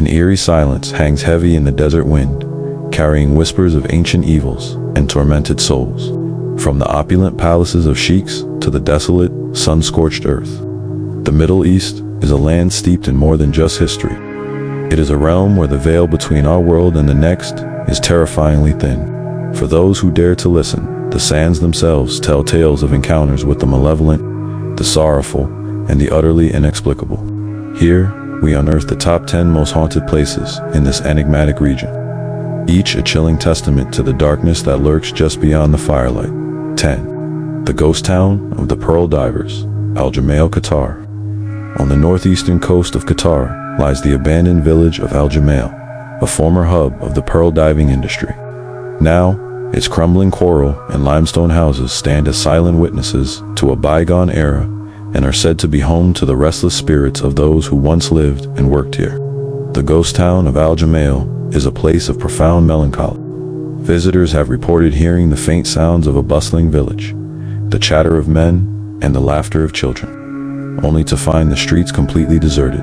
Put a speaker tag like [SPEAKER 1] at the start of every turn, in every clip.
[SPEAKER 1] An eerie silence hangs heavy in the desert wind, carrying whispers of ancient evils and tormented souls. From the opulent palaces of sheiks to the desolate, sun-scorched earth, the Middle East is a land steeped in more than just history. It is a realm where the veil between our world and the next is terrifyingly thin. For those who dare to listen, the sands themselves tell tales of encounters with the malevolent, the sorrowful, and the utterly inexplicable. Here, we unearth the top 10 most haunted places in this enigmatic region, each a chilling testament to the darkness that lurks just beyond the firelight. 10. The ghost town of the Pearl Divers, Al Jumail, Qatar. On the northeastern coast of Qatar lies the abandoned village of Al Jumail, a former hub of the pearl diving industry. Now, its crumbling coral and limestone houses stand as silent witnesses to a bygone era and are said to be home to the restless spirits of those who once lived and worked here. The ghost town of Al Jumail is a place of profound melancholy. Visitors have reported hearing the faint sounds of a bustling village, the chatter of men, and the laughter of children, only to find the streets completely deserted.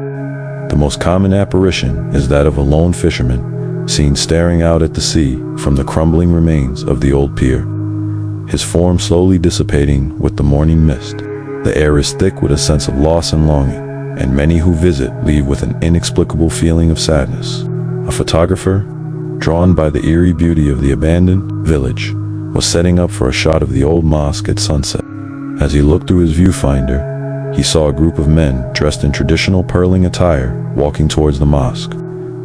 [SPEAKER 1] The most common apparition is that of a lone fisherman, seen staring out at the sea from the crumbling remains of the old pier, his form slowly dissipating with the morning mist. The air is thick with a sense of loss and longing, and many who visit leave with an inexplicable feeling of sadness. A photographer, drawn by the eerie beauty of the abandoned village, was setting up for a shot of the old mosque at sunset. As he looked through his viewfinder, he saw a group of men dressed in traditional pearling attire walking towards the mosque.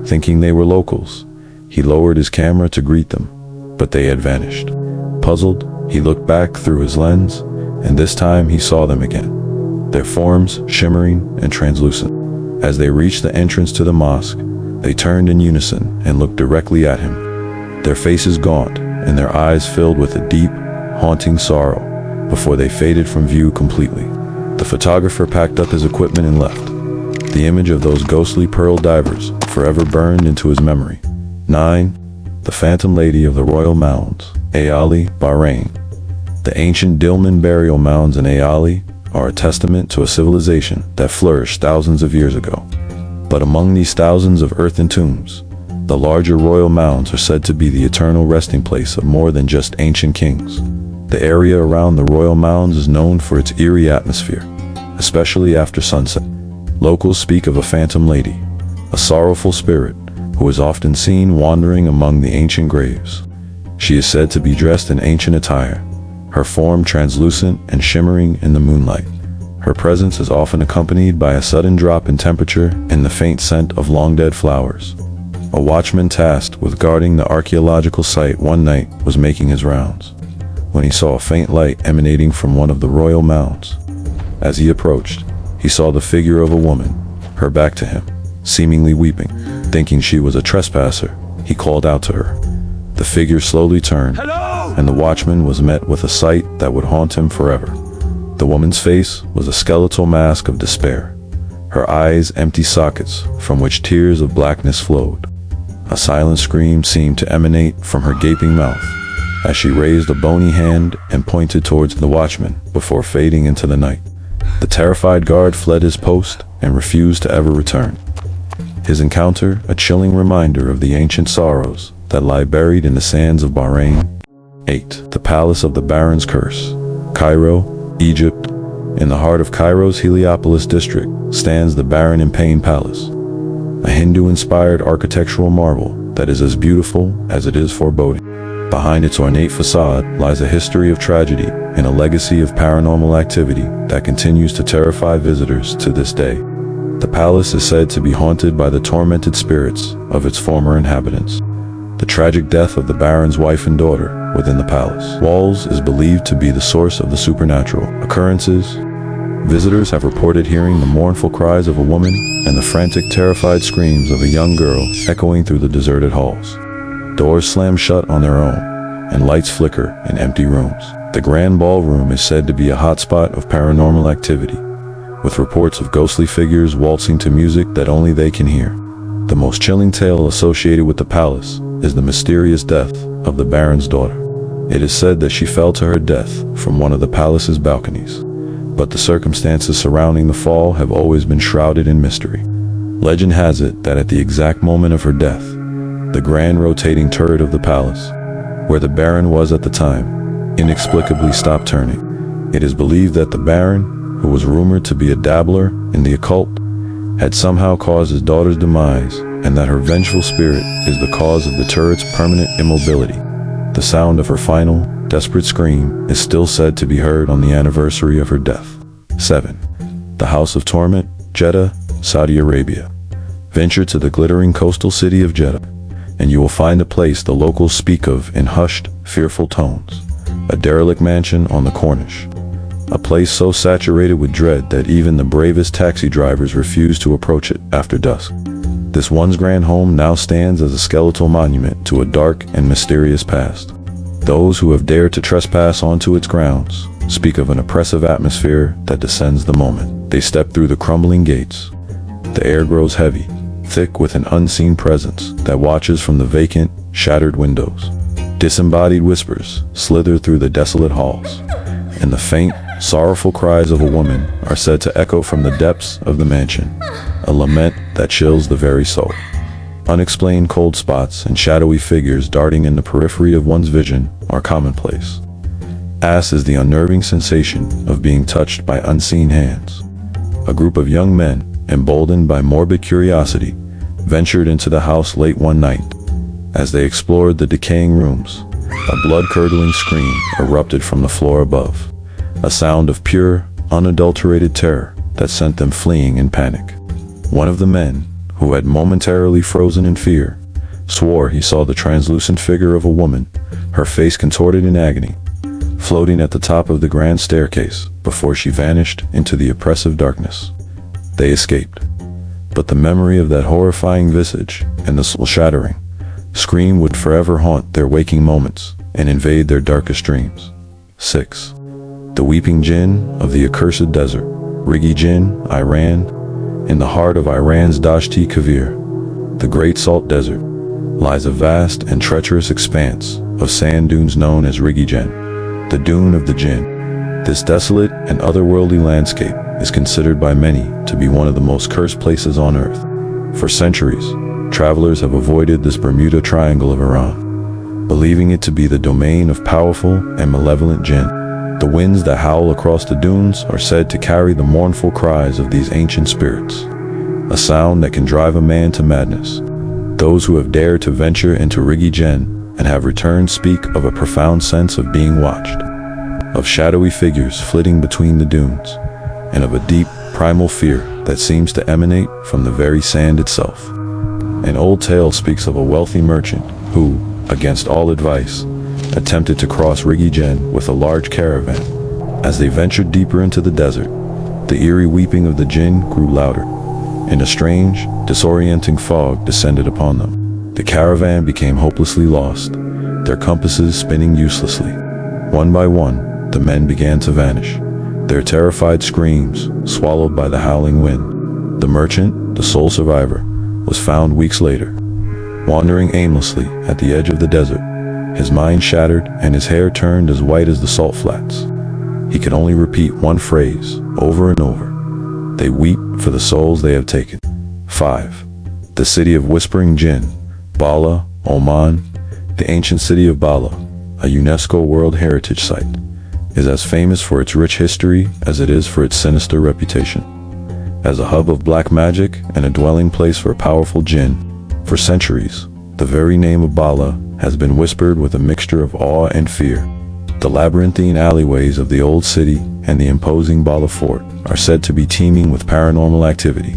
[SPEAKER 1] Thinking they were locals, he lowered his camera to greet them, but they had vanished. Puzzled, he looked back through his lens, and this time he saw them again, their forms shimmering and translucent. As they reached the entrance to the mosque, they turned in unison and looked directly at him, their faces gaunt and their eyes filled with a deep, haunting sorrow before they faded from view completely. The photographer packed up his equipment and left, the image of those ghostly pearl divers forever burned into his memory. 9. The Phantom Lady of the Royal Mounds, Ayali, Bahrain. The ancient Dilmun burial mounds in Ayali are a testament to a civilization that flourished thousands of years ago. But among these thousands of earthen tombs, the larger royal mounds are said to be the eternal resting place of more than just ancient kings. The area around the royal mounds is known for its eerie atmosphere, especially after sunset. Locals speak of a phantom lady, a sorrowful spirit who is often seen wandering among the ancient graves. She is said to be dressed in ancient attire, her form translucent and shimmering in the moonlight. Her presence is often accompanied by a sudden drop in temperature and the faint scent of long-dead flowers. A watchman tasked with guarding the archaeological site one night was making his rounds, when he saw a faint light emanating from one of the royal mounds. As he approached, he saw the figure of a woman, her back to him, seemingly weeping. Thinking she was a trespasser, he called out to her. The figure slowly turned, and the watchman was met with a sight that would haunt him forever. The woman's face was a skeletal mask of despair, her eyes empty sockets from which tears of blackness flowed. A silent scream seemed to emanate from her gaping mouth, as she raised a bony hand and pointed towards the watchman before fading into the night. The terrified guard fled his post and refused to ever return. His encounter, a chilling reminder of the ancient sorrows that lie buried in the sands of Bahrain. 8. The Palace of the Baron's Curse, Cairo, Egypt. In the heart of Cairo's Heliopolis district stands the Baron in Pain Palace, a Hindu-inspired architectural marvel that is as beautiful as it is foreboding. Behind its ornate facade lies a history of tragedy and a legacy of paranormal activity that continues to terrify visitors to this day. The palace is said to be haunted by the tormented spirits of its former inhabitants. The tragic death of the Baron's wife and daughter within the palace walls is believed to be the source of the supernatural occurrences. Visitors have reported hearing the mournful cries of a woman and the frantic, terrified screams of a young girl echoing through the deserted halls. Doors slam shut on their own, and lights flicker in empty rooms. The Grand Ballroom is said to be a hotspot of paranormal activity, with reports of ghostly figures waltzing to music that only they can hear. The most chilling tale associated with the palace is the mysterious death of the Baron's daughter. It is said that she fell to her death from one of the palace's balconies, but the circumstances surrounding the fall have always been shrouded in mystery. Legend has it that at the exact moment of her death, the grand rotating turret of the palace, where the Baron was at the time, inexplicably stopped turning. It is believed that the Baron, who was rumored to be a dabbler in the occult, had somehow caused his daughter's demise, and that her vengeful spirit is the cause of the turret's permanent immobility. The sound of her final, desperate scream is still said to be heard on the anniversary of her death. 7. The House of Torment, Jeddah, Saudi Arabia. Venture to the glittering coastal city of Jeddah, and you will find a place the locals speak of in hushed, fearful tones. A derelict mansion on the Corniche. A place so saturated with dread that even the bravest taxi drivers refuse to approach it after dusk. This once grand home now stands as a skeletal monument to a dark and mysterious past. Those who have dared to trespass onto its grounds speak of an oppressive atmosphere that descends the moment they step through the crumbling gates. The air grows heavy, thick with an unseen presence that watches from the vacant, shattered windows. Disembodied whispers slither through the desolate halls, and the faint, sorrowful cries of a woman are said to echo from the depths of the mansion, a lament that chills the very soul. Unexplained cold spots and shadowy figures darting in the periphery of one's vision are commonplace, as is the unnerving sensation of being touched by unseen hands. A group of young men, emboldened by morbid curiosity, ventured into the house late one night. As they explored the decaying rooms, a blood-curdling scream erupted from the floor above, a sound of pure, unadulterated terror that sent them fleeing in panic. One of the men, who had momentarily frozen in fear, swore he saw the translucent figure of a woman, her face contorted in agony, floating at the top of the grand staircase before she vanished into the oppressive darkness. They escaped, but the memory of that horrifying visage and the soul-shattering scream would forever haunt their waking moments and invade their darkest dreams. 6. The Weeping Jinn of the Accursed Desert, Rigi Jinn, Iran. In the heart of Iran's Dashti Kavir, the Great Salt Desert, lies a vast and treacherous expanse of sand dunes known as Rigi Jinn, the Dune of the Jinn. This desolate and otherworldly landscape is considered by many to be one of the most cursed places on earth. For centuries, travelers have avoided this Bermuda Triangle of Iran, believing it to be the domain of powerful and malevolent jinn. The winds that howl across the dunes are said to carry the mournful cries of these ancient spirits, a sound that can drive a man to madness. Those who have dared to venture into Rigi Jinn and have returned speak of a profound sense of being watched, of shadowy figures flitting between the dunes, and of a deep, primal fear that seems to emanate from the very sand itself. An old tale speaks of a wealthy merchant who, against all advice, attempted to cross Rigi Jinn with a large caravan. As they ventured deeper into the desert, the eerie weeping of the jinn grew louder, and a strange, disorienting fog descended upon them. The caravan became hopelessly lost, their compasses spinning uselessly. One by one, the men began to vanish, their terrified screams swallowed by the howling wind. The merchant, the sole survivor, was found weeks later, wandering aimlessly at the edge of the desert, his mind shattered and his hair turned as white as the salt flats. He could only repeat one phrase over and over: "They weep for the souls they have taken." 5. The City of Whispering Jinn, Bala, Oman. The ancient city of Bala, a UNESCO World Heritage Site, is as famous for its rich history as it is for its sinister reputation. As a hub of black magic and a dwelling place for powerful jinn, for centuries, the very name of Bala has been whispered with a mixture of awe and fear. The labyrinthine alleyways of the old city and the imposing Bala fort are said to be teeming with paranormal activity.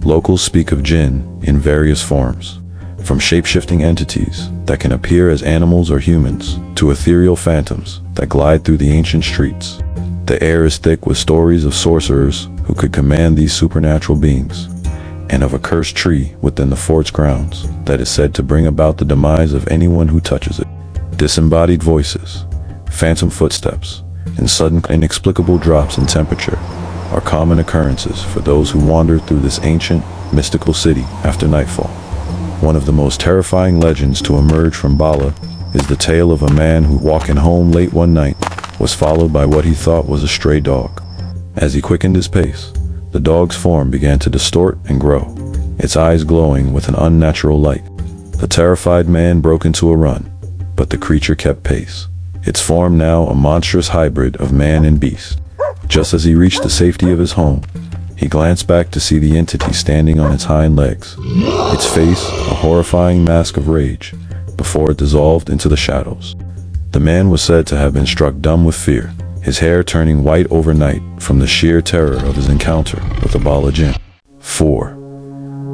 [SPEAKER 1] Locals speak of jinn in various forms, from shape-shifting entities that can appear as animals or humans, to ethereal phantoms that glide through the ancient streets. The air is thick with stories of sorcerers who could command these supernatural beings, and of a cursed tree within the fort's grounds that is said to bring about the demise of anyone who touches it. Disembodied voices, phantom footsteps, and sudden inexplicable drops in temperature are common occurrences for those who wander through this ancient, mystical city after nightfall. One of the most terrifying legends to emerge from Bala is the tale of a man who, walking home late one night, was followed by what he thought was a stray dog. As he quickened his pace, the dog's form began to distort and grow, its eyes glowing with an unnatural light. The terrified man broke into a run, but the creature kept pace, its form now a monstrous hybrid of man and beast. Just as he reached the safety of his home, he glanced back to see the entity standing on its hind legs, its face a horrifying mask of rage, before it dissolved into the shadows. The man was said to have been struck dumb with fear, his hair turning white overnight from the sheer terror of his encounter with the Bala Jinn. 4.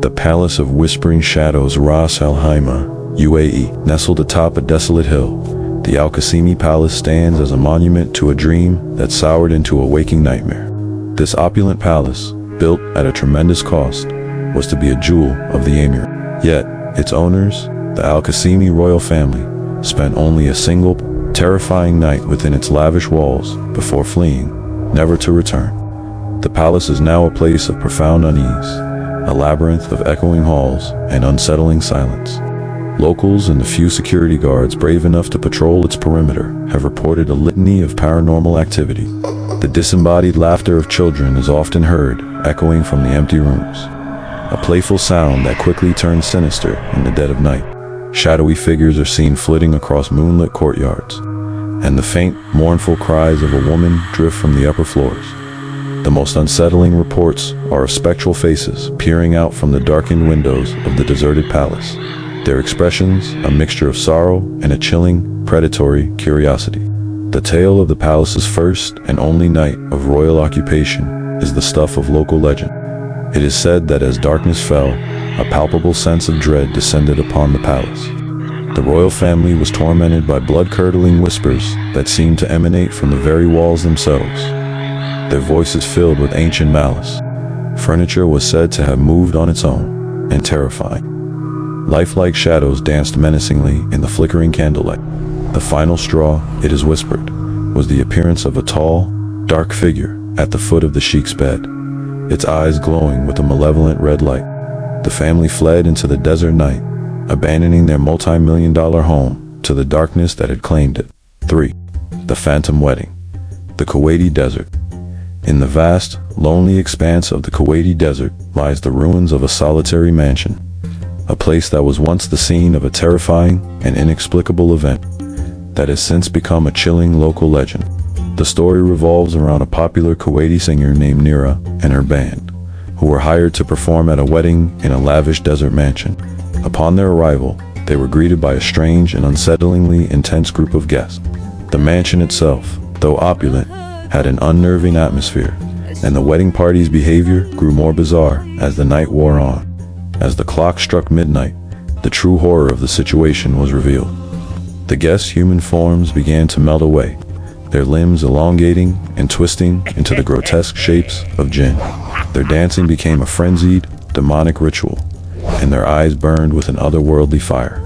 [SPEAKER 1] The Palace of Whispering Shadows, Ras Al Khaimah, UAE. Nestled atop a desolate hill, the Al Qasimi Palace stands as a monument to a dream that soured into a waking nightmare. This opulent palace, built at a tremendous cost, was to be a jewel of the Emirate. Yet, its owners, the Al Qasimi royal family, spent only a single, terrifying night within its lavish walls before fleeing, never to return. The palace is now a place of profound unease, a labyrinth of echoing halls and unsettling silence. Locals and the few security guards brave enough to patrol its perimeter have reported a litany of paranormal activity. The disembodied laughter of children is often heard, echoing from the empty rooms, a playful sound that quickly turns sinister in the dead of night. Shadowy figures are seen flitting across moonlit courtyards, and the faint, mournful cries of a woman drift from the upper floors. The most unsettling reports are of spectral faces peering out from the darkened windows of the deserted palace, their expressions a mixture of sorrow and a chilling, predatory curiosity. The tale of the palace's first and only night of royal occupation is the stuff of local legend. It is said that as darkness fell, a palpable sense of dread descended upon the palace. The royal family was tormented by blood-curdling whispers that seemed to emanate from the very walls themselves, their voices filled with ancient malice. Furniture was said to have moved on its own, and terrifying. Lifelike shadows danced menacingly in the flickering candlelight. The final straw, it is whispered, was the appearance of a tall, dark figure at the foot of the sheik's bed, its eyes glowing with a malevolent red light. The family fled into the desert night, abandoning their multi-million-dollar home to the darkness that had claimed it. 3. The Phantom Wedding. The Kuwaiti Desert. In the vast, lonely expanse of the Kuwaiti Desert lies the ruins of a solitary mansion, a place that was once the scene of a terrifying and inexplicable event that has since become a chilling local legend. The story revolves around a popular Kuwaiti singer named Nira and her band, who were hired to perform at a wedding in a lavish desert mansion. Upon their arrival, they were greeted by a strange and unsettlingly intense group of guests. The mansion itself, though opulent, had an unnerving atmosphere, and the wedding party's behavior grew more bizarre as the night wore on. As the clock struck midnight, the true horror of the situation was revealed. The guests' human forms began to melt away, their limbs elongating and twisting into the grotesque shapes of jinn. Their dancing became a frenzied, demonic ritual, and their eyes burned with an otherworldly fire.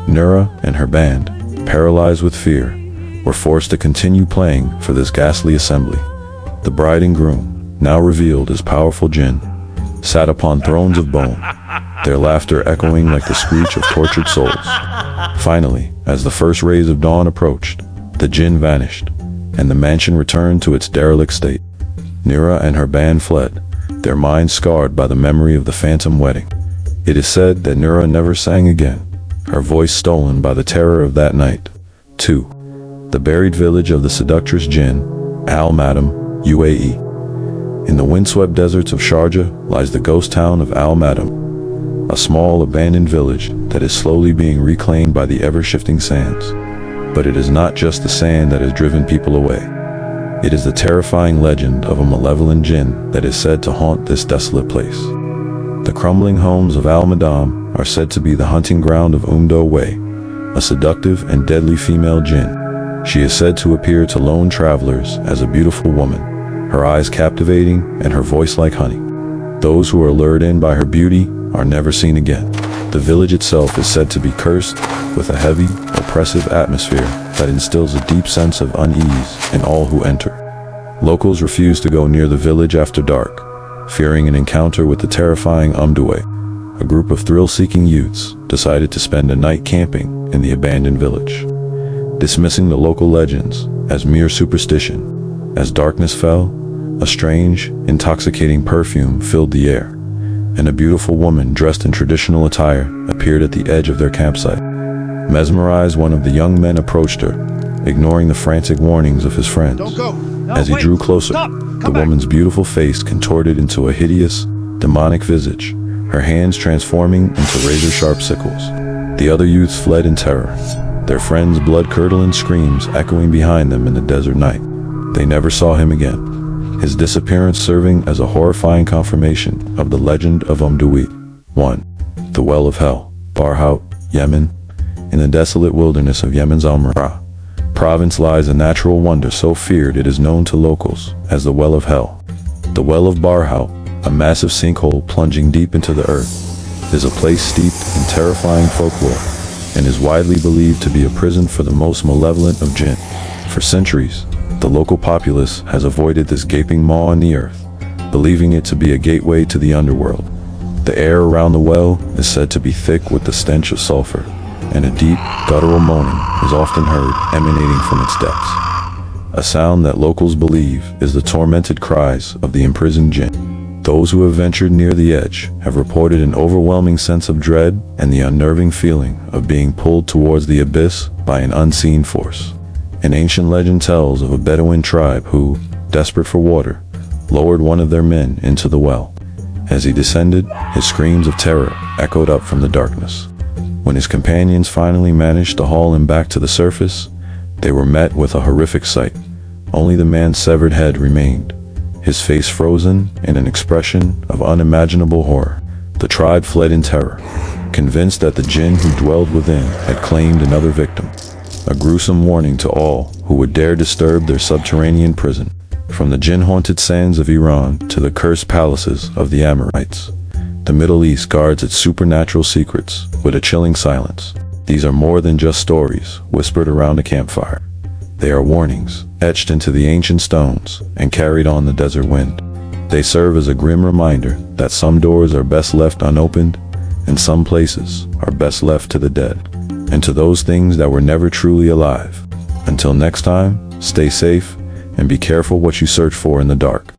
[SPEAKER 1] Nura and her band, paralyzed with fear, were forced to continue playing for this ghastly assembly. The bride and groom, now revealed as powerful jinn, sat upon thrones of bone, their laughter echoing like the screech of tortured souls. Finally, as the first rays of dawn approached, the jinn vanished, and the mansion returned to its derelict state. Nira and her band fled, their minds scarred by the memory of the phantom wedding. It is said that Nira never sang again, her voice stolen by the terror of that night. 2. The buried village of the seductress jinn, Al Madam, UAE. In the windswept deserts of Sharjah lies the ghost town of Al Madam, a small abandoned village that is slowly being reclaimed by the ever-shifting sands. But it is not just the sand that has driven people away. It is the terrifying legend of a malevolent jinn that is said to haunt this desolate place. The crumbling homes of Al Madam are said to be the hunting ground of Way, a seductive and deadly female jinn. She is said to appear to lone travelers as a beautiful woman, her eyes captivating and her voice like honey. Those who are lured in by her beauty are never seen again. The village itself is said to be cursed with a heavy, oppressive atmosphere that instills a deep sense of unease in all who enter. Locals refuse to go near the village after dark, fearing an encounter with the terrifying Umdaway. A group of thrill-seeking youths decided to spend a night camping in the abandoned village, dismissing the local legends as mere superstition. As darkness fell, a strange, intoxicating perfume filled the air, and a beautiful woman dressed in traditional attire appeared at the edge of their campsite. Mesmerized, one of the young men approached her, ignoring the frantic warnings of his friends.
[SPEAKER 2] Don't go. No,
[SPEAKER 1] As he
[SPEAKER 2] wait.
[SPEAKER 1] drew closer,
[SPEAKER 2] Stop.
[SPEAKER 1] the
[SPEAKER 2] Come back.
[SPEAKER 1] woman's beautiful face contorted into a hideous, demonic visage, her hands transforming into razor-sharp sickles. The other youths fled in terror, their friends' blood-curdling screams echoing behind them in the desert night. They never saw him again, his disappearance serving as a horrifying confirmation of the legend of Umduit. 1. The Well of Hell, Barhout, Yemen. In the desolate wilderness of Yemen's Al-Mara province lies a natural wonder so feared it is known to locals as the Well of Hell. The Well of Barhout, a massive sinkhole plunging deep into the earth, is a place steeped in terrifying folklore and is widely believed to be a prison for the most malevolent of jinn. For centuries, the local populace has avoided this gaping maw in the earth, believing it to be a gateway to the underworld. The air around the well is said to be thick with the stench of sulfur, and a deep, guttural moaning is often heard emanating from its depths. A sound that locals believe is the tormented cries of the imprisoned jinn. Those who have ventured near the edge have reported an overwhelming sense of dread and the unnerving feeling of being pulled towards the abyss by an unseen force. An ancient legend tells of a Bedouin tribe who, desperate for water, lowered one of their men into the well. As he descended, his screams of terror echoed up from the darkness. When his companions finally managed to haul him back to the surface, they were met with a horrific sight. Only the man's severed head remained, his face frozen in an expression of unimaginable horror. The tribe fled in terror, convinced that the jinn who dwelled within had claimed another victim. A gruesome warning to all who would dare disturb their subterranean prison. From the jinn-haunted sands of Iran to the cursed palaces of the Amorites, the Middle East guards its supernatural secrets with a chilling silence. These are more than just stories whispered around a campfire. They are warnings etched into the ancient stones and carried on the desert wind. They serve as a grim reminder that some doors are best left unopened and some places are best left to the dead and to those things that were never truly alive. Until next time, stay safe and be careful what you search for in the dark.